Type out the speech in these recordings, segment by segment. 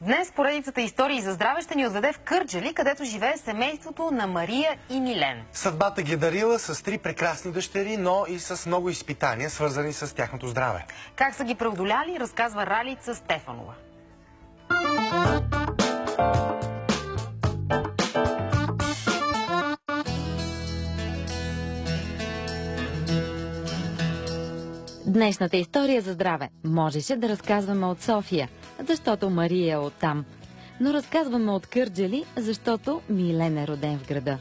Днес поредицата истории за здраве ще ни отведе в Кърджали, където живее семейството на Мария и Милен. Съдбата ги е дарила с 3 прекрасни дъщери, но и с много изпитания, свързани с тяхното здраве. Как са ги преодоляли, разказва Ралица Стефанова. Днешната история за здраве можеше да разказваме от София, защото Мария е оттам. Но разказваме от Кърджали, защото Милен е роден в града.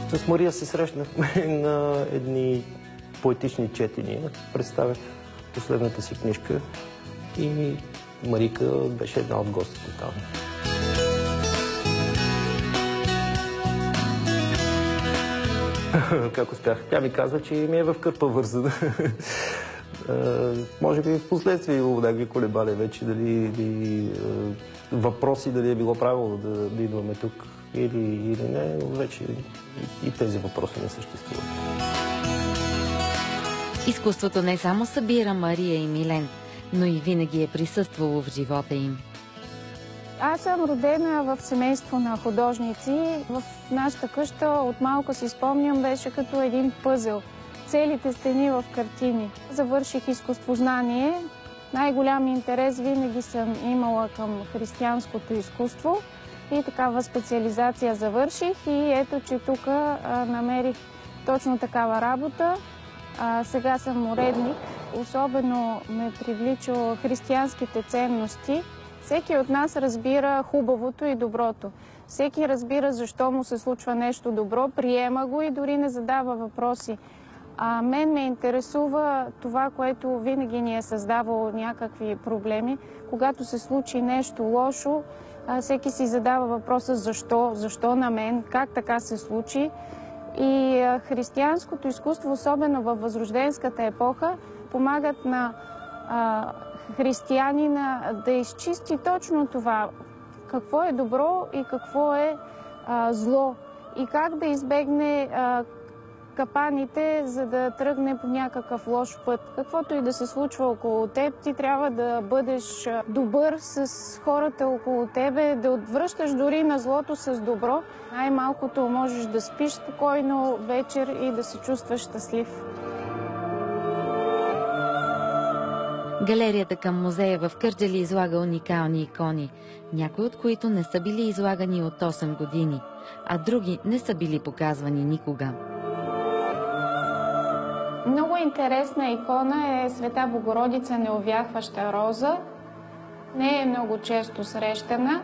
С Мария се срещнахме на едни поетични четения. Представях последната си книжка и Марика беше една от гостите там. Как успях? Тя ми казва, че ми е в кърпа вързана. Може би в последствие имало някакви колебания вече, дали въпроси, дали е било правилно да идваме тук или не, но вече и тези въпроси не съществуват. Изкуството не само събира Мария и Милен, но и винаги е присъствало в живота им. Аз съм родена в семейство на художници. В нашата къща от малко си спомням беше като един пъзел. Целите стени в картини. Завърших изкуствознание. Най-голям интерес винаги съм имала към християнското изкуство и такава специализация завърших и ето, че тук намерих точно такава работа. Сега съм уредник. Особено ме привлича християнските ценности. Всеки от нас разбира хубавото и доброто. Всеки разбира защо му се случва нещо добро, приема го и дори не задава въпроси. А мен ме интересува това, което винаги ни е създавало някакви проблеми. Когато се случи нещо лошо, всеки си задава въпроса защо, защо на мен, как така се случи. И християнското изкуство, особено във възрожденската епоха, помагат на християнина да изчисти точно това, какво е добро и какво е зло и как да избегне капаните, за да тръгне по някакъв лош път. Каквото и да се случва около теб, ти трябва да бъдеш добър с хората около тебе, да отвръщаш дори на злото с добро. Най-малкото можеш да спиш спокойно вечер и да се чувстваш щастлив. Галерията към музея в Кърджали излага уникални икони, някои от които не са били излагани от 8 години, а други не са били показвани никога. Много интересна икона е Света Богородица Неувяхваща роза. Не е много често срещана.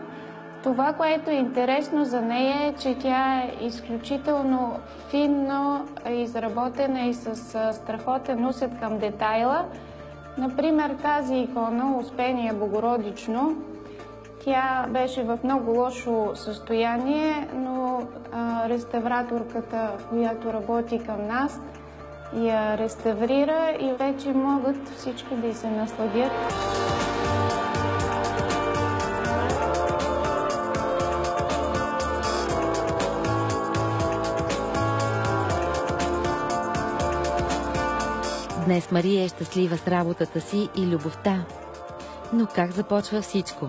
Това, което е интересно за нея е, че тя е изключително финно изработена и с страхотен усет към детайла. Например, тази икона, Успение Богородично, тя беше в много лошо състояние, но реставраторката, която работи към нас, я реставрира и вече могат всички да й се насладят. Днес Мария е щастлива с работата си и любовта. Но как започва всичко?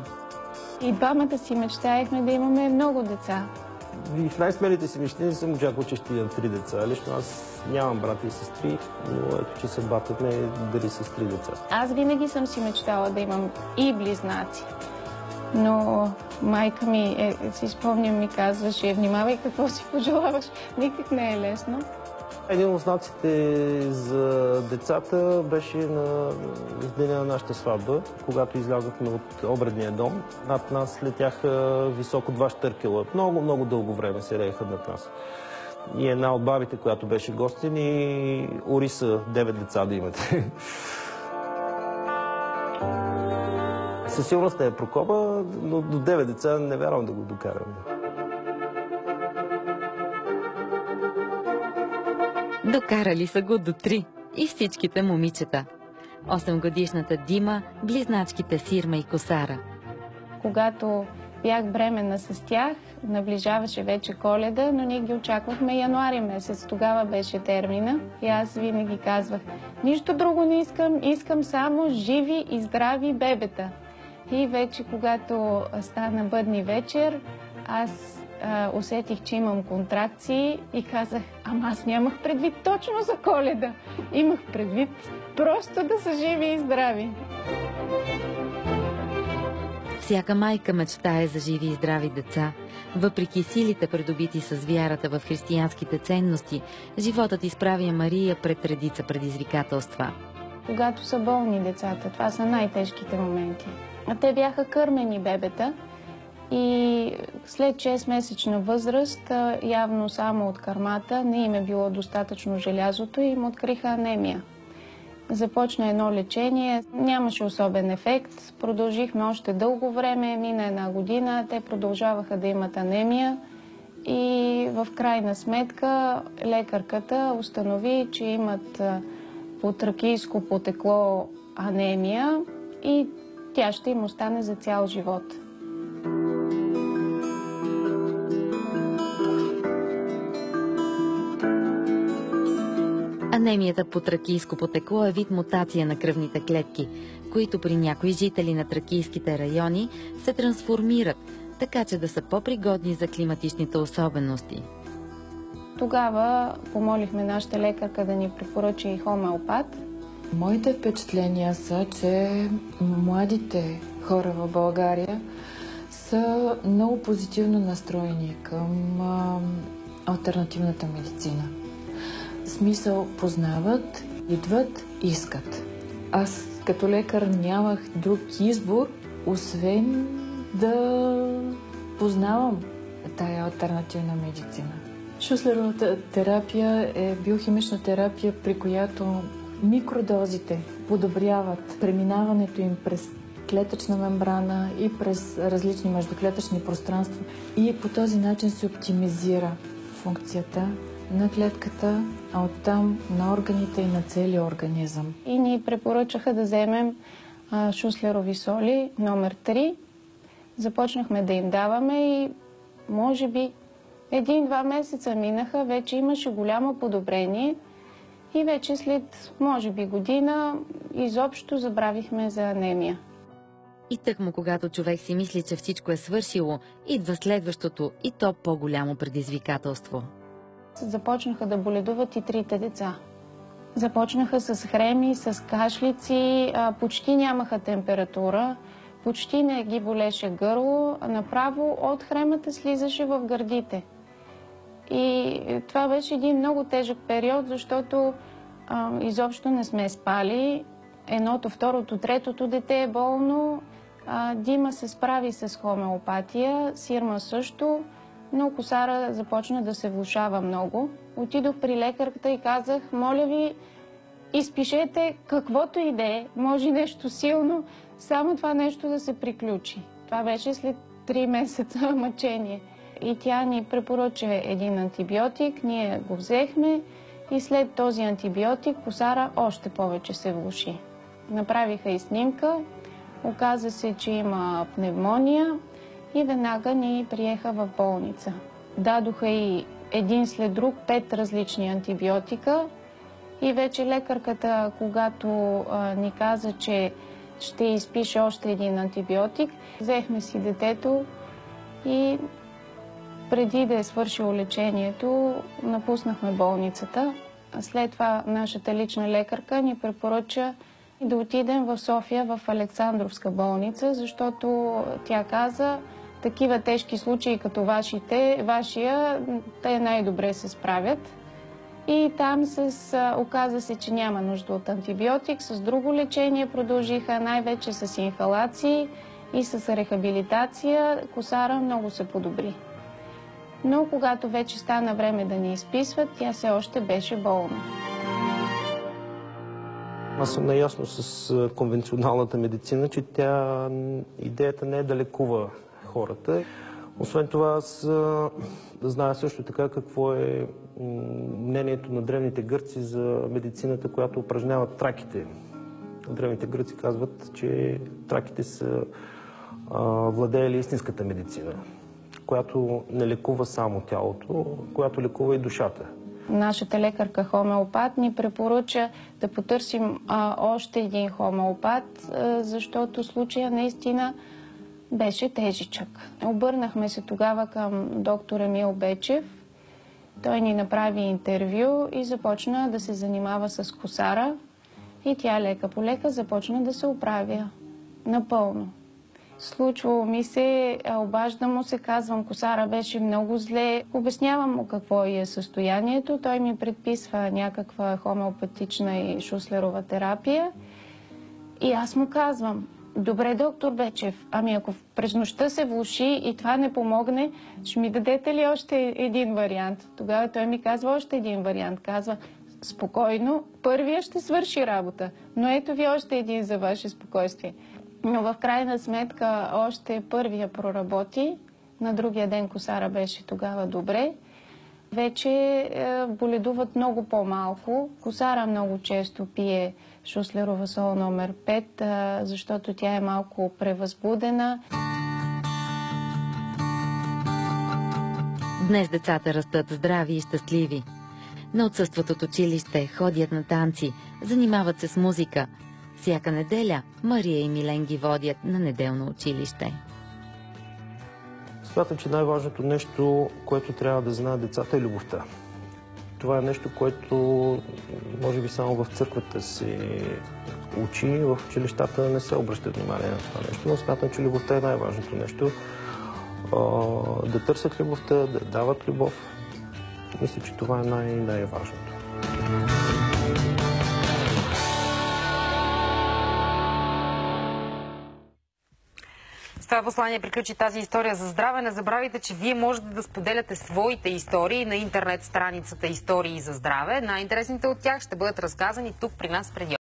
И двамата си мечтаехме да имаме много деца. И в най-смелите си мечти не съм очаквал, че ще имам 3 деца. Лично аз нямам брати и сестри, но ето, че съдбата ме дари с 3 деца. Аз винаги съм си мечтала да имам и близнаци. Но майка ми, си спомням, ми казваше, внимавай какво си пожелаваш. Никак не е лесно. Един от знаците за децата беше на деня на нашата сватба, когато излязохме от обредния дом. Над нас летяха високо 2 щъркела. Много, много дълго време се рееха над нас. И една от бабите, която беше гостин, и ориса 9 деца да имате. Със сигурност не е прокоба, но до 9 деца не вярвам да го докараме. Докарали са го до 3 и всичките момичета. 8-годишната Дима, близначките Сирма и Косара. Когато Бях бременна с тях, наближаваше вече Коледа, но ние ги очаквахме януари месец. Тогава беше термина и аз винаги казвах: нищо друго не искам, искам само живи и здрави бебета. И вече когато стана бъдни вечер, аз усетих, че имам контракции и казах: ама аз нямах предвид точно за Коледа. Имах предвид просто да са живи и здрави. Всяка майка мечтае за живи и здрави деца. Въпреки силите, придобити с вярата в християнските ценности, животът изправя Мария пред редица предизвикателства. Когато са болни децата, това са най-тежките моменти. А те бяха кърмени бебета и след 6-месечна възраст, явно само от кърмата, не им е било достатъчно желязото и им откриха анемия. Започна едно лечение, нямаше особен ефект. Продължихме още дълго време, мина една година, те продължаваха да имат анемия и в крайна сметка лекарката установи, че имат потракийско потекло анемия и тя ще им остане за цял живот. Анемията по тракийско потекло е вид мутация на кръвните клетки, които при някои жители на тракийските райони се трансформират, така че да са по-пригодни за климатичните особености. Тогава помолихме нашата лекарка да ни препоръча и хомеопат. Моите впечатления са, че младите хора в България са много позитивно настроени към алтернативната медицина. В смисъл, познават, идват, искат. Аз като лекар нямах друг избор, освен да познавам тая алтернативна медицина. Шуслеровата терапия е биохимична терапия, при която микродозите подобряват преминаването им през клетъчна мембрана и през различни междуклетъчни пространства и по този начин се оптимизира функцията на клетката, а оттам на органите и на целия организъм. И ни препоръчаха да вземем шуслерови соли номер 3. Започнахме да им даваме и може би 1-2 месеца минаха, вече имаше голямо подобрение и вече след може би година изобщо забравихме за анемия. И тъкмо когато човек си мисли, че всичко е свършило, идва следващото и то по-голямо предизвикателство. Започнаха да боледуват и 3 деца. Започнаха с хреми, с кашлици, почти нямаха температура, почти не ги болеше гърло, направо от хремата слизаше в гърдите. И това беше един много тежък период, защото изобщо не сме спали. Едното, второто, третото дете е болно. Дима се справи с хомеопатия, Сирма също, но Косара започна да се влошава много. Отидох при лекарката и казах: моля ви, изпишете каквото и да е, може нещо силно, само това нещо да се приключи. Това беше след 3 месеца мъчение. И тя ни препоръча един антибиотик, ние го взехме и след този антибиотик Косара още повече се влоши. Направиха и снимка, оказа се, че има пневмония и веднага ни приеха в болница. Дадоха и един след друг 5 различни антибиотика и вече лекарката, когато ни каза, че ще изпише още един антибиотик, взехме си детето и преди да е свършило лечението, напуснахме болницата. След това нашата лична лекарка ни препоръча да отидем в София, в Александровска болница, защото тя каза, такива тежки случаи като вашия, те най-добре се справят. И там оказа се, че няма нужда от антибиотик, с друго лечение продължиха, най-вече с инхалации и с рехабилитация. Косара много се подобри. Но когато вече стана време да ни изписват, тя все още беше болна. Аз съм наясно с конвенционалната медицина, че идеята не е да лекува хората. Освен това, аз зная също така какво е мнението на древните гърци за медицината, която упражняват траките. Древните гърци казват, че траките са владее ли истинската медицина, която не лекува само тялото, която лекува и душата. Нашата лекарка хомеопат ни препоръча да потърсим още един хомеопат, защото случая наистина беше тежичък. Обърнахме се тогава към доктор Емил Бечев. Той ни направи интервю и започна да се занимава с косара. И тя лека по лека започна да се оправя напълно. Случвало ми се, обаждам му се, казвам, косара беше много зле. Обяснявам му какво е състоянието. Той ми предписва някаква хомеопатична и шуслерова терапия. И аз му казвам: добре, доктор Бечев, ами ако през нощта се влоши и това не помогне, ще ми дадете ли още един вариант? Тогава той ми казва още един вариант. Казва: спокойно, първия ще свърши работа, но ето ви още един за ваше спокойствие. Но в крайна сметка още първия проработи. На другия ден косара беше тогава добре. Вече боледуват много по-малко. Косара много често пие шуслерова сол номер 5, защото тя е малко превъзбудена. Днес децата растат здрави и щастливи. Не отсъстват от училище, ходят на танци, занимават се с музика. Всяка неделя Мария и Милен ги водят на неделно училище. Смятам, че най-важното нещо, което трябва да знаят децата, е любовта. Това е нещо, което може би само в църквата се учи, в училищата не се обръща внимание на това нещо, но смятам, че любовта е най-важното нещо. Да търсят любовта, да дават любов. Мисля, че това е най-важното. С това послание приключи тази история за здраве. Не забравяйте, че вие можете да споделяте своите истории на интернет страницата Истории за здраве. Най-интересните от тях ще бъдат разказани тук при нас преди